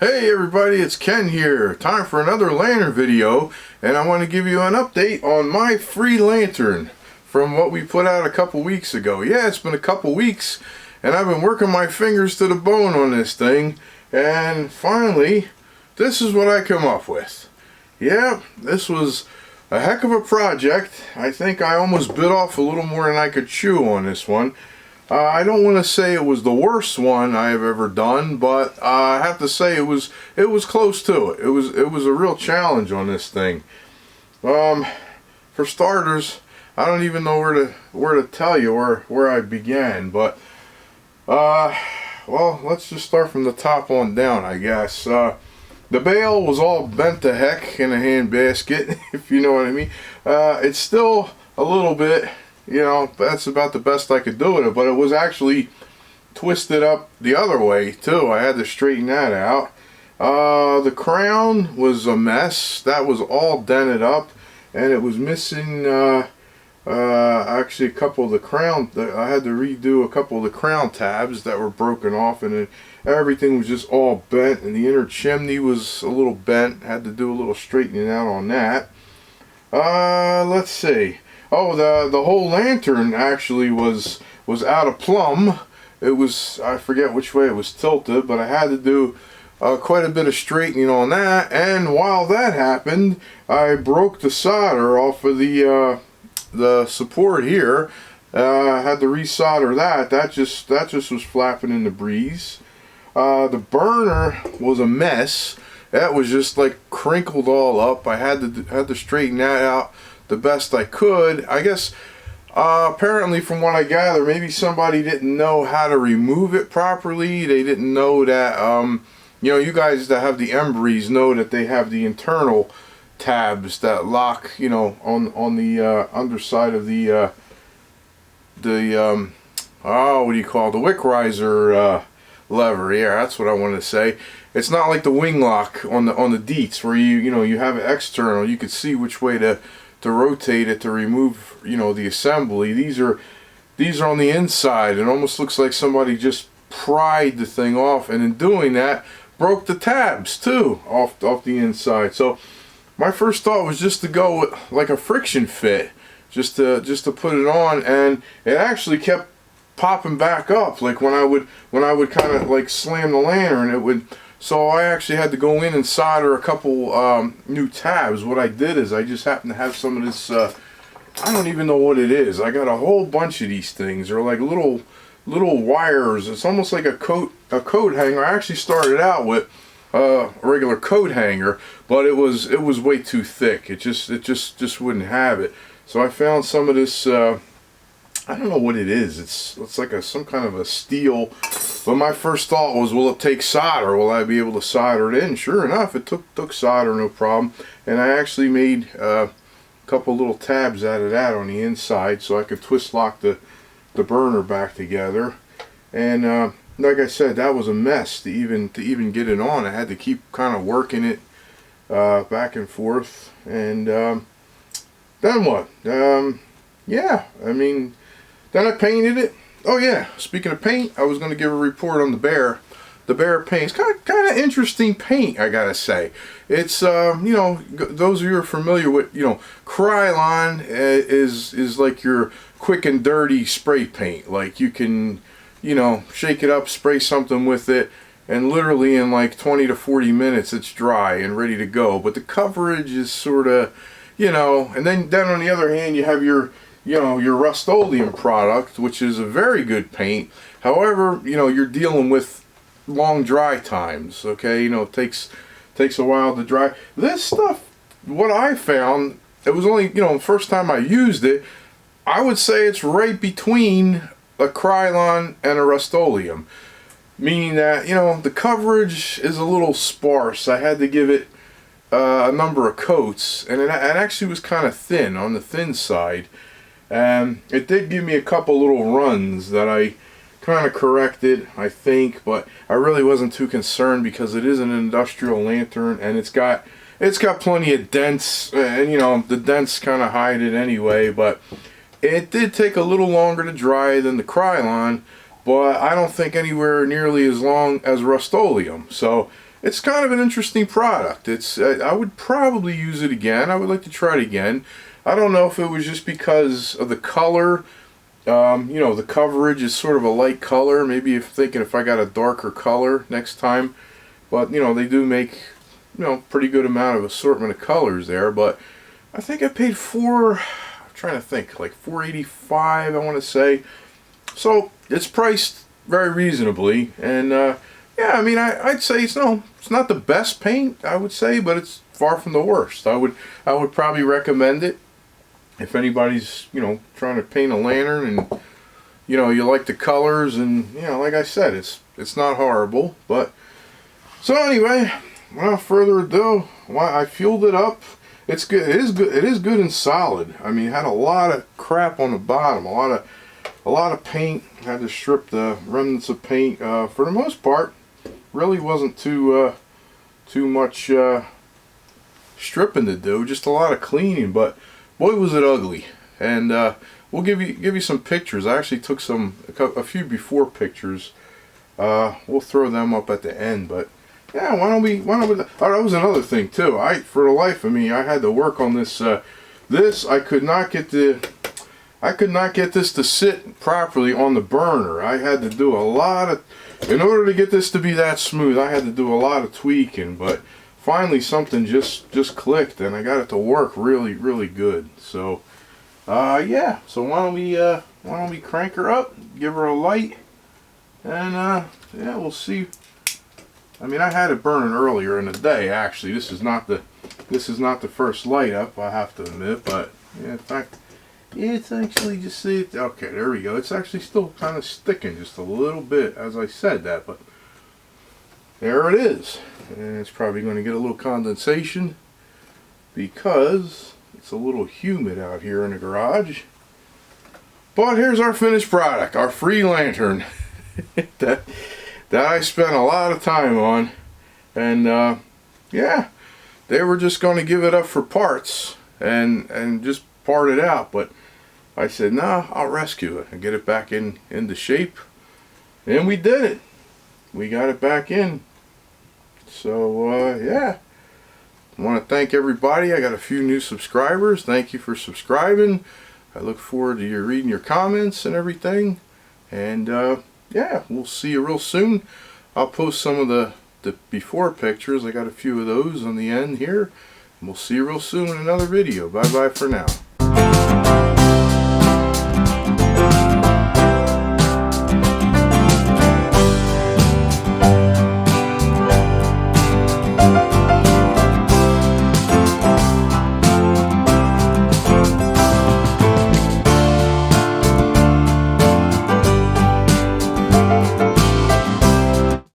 Hey everybody, it's Ken here. Time for another lantern video, and I want to give you an update on my free lantern from what we put out a couple weeks ago. Yeah, it's been a couple weeks and I've been working my fingers to the bone on this thing, and finally this is what I come up with. Yeah, this was a heck of a project. I think I almost bit off a little more than I could chew on this one. I don't want to say it was the worst one I have ever done, but I have to say it was close to it. It was a real challenge on this thing. For starters, I don't even know where to tell you where I began, but well, let's just start from the top on down, I guess. The bail was all bent to heck in a hand basket, if you know what I mean. It's still a little bit, you know, that's about the best I could do with it, but it was actually twisted up the other way too. I had to straighten that out. The crown was a mess. That was all dented up, and it was missing actually a couple of the crown. I had to redo a couple of the crown tabs that were broken off, and everything was just all bent, and the inner chimney was a little bent. Had to do a little straightening out on that. Let's see. Oh, the whole lantern actually was out of plumb. It was, I forget which way it was tilted, but I had to do quite a bit of straightening on that. And while that happened, I broke the solder off of the support here. I had to resolder that. That just was flapping in the breeze. The burner was a mess. That was just like crinkled all up. I had to straighten that out the best I could. I guess apparently, from what I gather, maybe somebody didn't know how to remove it properly. They didn't know that you know, you guys that have the Emburys know that they have the internal tabs that lock, you know, on the underside of the oh, what do you call it, the wick riser lever. Yeah, that's what I wanted to say. It's not like the wing lock on the Deets where you know, you have it external. You could see which way to rotate it to remove, you know, the assembly. These are on the inside. It almost looks like somebody just pried the thing off, and in doing that broke the tabs too off the inside. So my first thought was just to go with like a friction fit, just to put it on, and it actually kept popping back up. Like when I would kind of like slam the lantern, it would. So I actually had to go in and solder a couple new tabs. What I did is I just happened to have some of this, I don't even know what it is. I got a whole bunch of these things. They're like little wires. It's almost like a coat hanger. I actually started out with a regular coat hanger, but it was way too thick. It just wouldn't have it. So I found some of this, I don't know what it is. It's like some kind of a steel. But my first thought was, will it take solder? Will I be able to solder it in? Sure enough, it took solder, no problem. And I actually made a couple little tabs out of that on the inside, so I could twist lock the burner back together. And like I said, that was a mess to even get it on. I had to keep kind of working it back and forth. And then what? Yeah, I mean, then I painted it. Oh yeah, speaking of paint, I was going to give a report on the Bear paint. It's kind of interesting paint, I gotta say. It's you know, those of you who are familiar with, you know, Krylon is like your quick and dirty spray paint. Like you can, you know, shake it up, spray something with it, and literally in like 20 to 40 minutes it's dry and ready to go. But the coverage is sort of, you know, and then on the other hand you have your, you know, your Rust-Oleum product, which is a very good paint. However, you know, you're dealing with long dry times, okay? You know, it takes a while to dry. This stuff, what I found, it was only, you know, the first time I used it, I would say it's right between a Krylon and a Rust-Oleum. Meaning that, you know, the coverage is a little sparse. I had to give it a number of coats, and it actually was kind of thin, on the thin side. And it did give me a couple little runs that I kind of corrected, I think, but I really wasn't too concerned because it is an industrial lantern, and it's got plenty of dents, and you know, the dents kind of hide it anyway. But it did take a little longer to dry than the Krylon, but I don't think anywhere nearly as long as Rust-Oleum. So it's kind of an interesting product. It's I would probably use it again. I would like to try it again. I don't know if it was just because of the color. You know, the coverage is sort of a light color. Maybe if I got a darker color next time. But, you know, they do make, you know, pretty good amount of assortment of colors there. But I think I paid I'm trying to think, like $4.85, I want to say. So it's priced very reasonably. And, yeah, I mean, I'd say it's not the best paint, I would say, but it's far from the worst. I would probably recommend it if anybody's, you know, trying to paint a lantern and, you know, you like the colors, and, you know, like I said, it's not horrible. But so anyway, without further ado, I fueled it up. It's good. It is good and solid. I mean, it had a lot of crap on the bottom, a lot of paint. Had to strip the remnants of paint. For the most part, really wasn't too much stripping to do. Just a lot of cleaning. But boy, was it ugly. And we'll give you some pictures. I actually took a few before pictures. We'll throw them up at the end. But yeah, why don't we? Oh, that was another thing too. For the life of me, I had to work on this. I could not get this to sit properly on the burner. I had to do a lot of, in order to get this to be that smooth, I had to do a lot of tweaking. But finally, something just clicked, and I got it to work really, really good. So, yeah. So why don't we crank her up, give her a light, and yeah, we'll see. I mean, I had it burning earlier in the day. Actually, this is not the first light up, I have to admit. But yeah, in fact, it's actually just okay. There we go. It's actually still kind of sticking just a little bit as I said that, but there it is. And it's probably going to get a little condensation because it's a little humid out here in the garage. But here's our finished product, our free lantern. that I spent a lot of time on. And yeah, they were just going to give it up for parts and just part it out. But I said, nah, I'll rescue it and get it back into shape. And we did it. We got it back in. So yeah, I want to thank everybody. I got a few new subscribers. Thank you for subscribing. I look forward to reading your comments and everything. And yeah, we'll see you real soon. I'll post some of the before pictures. I got a few of those on the end here. And we'll see you real soon in another video. Bye bye for now.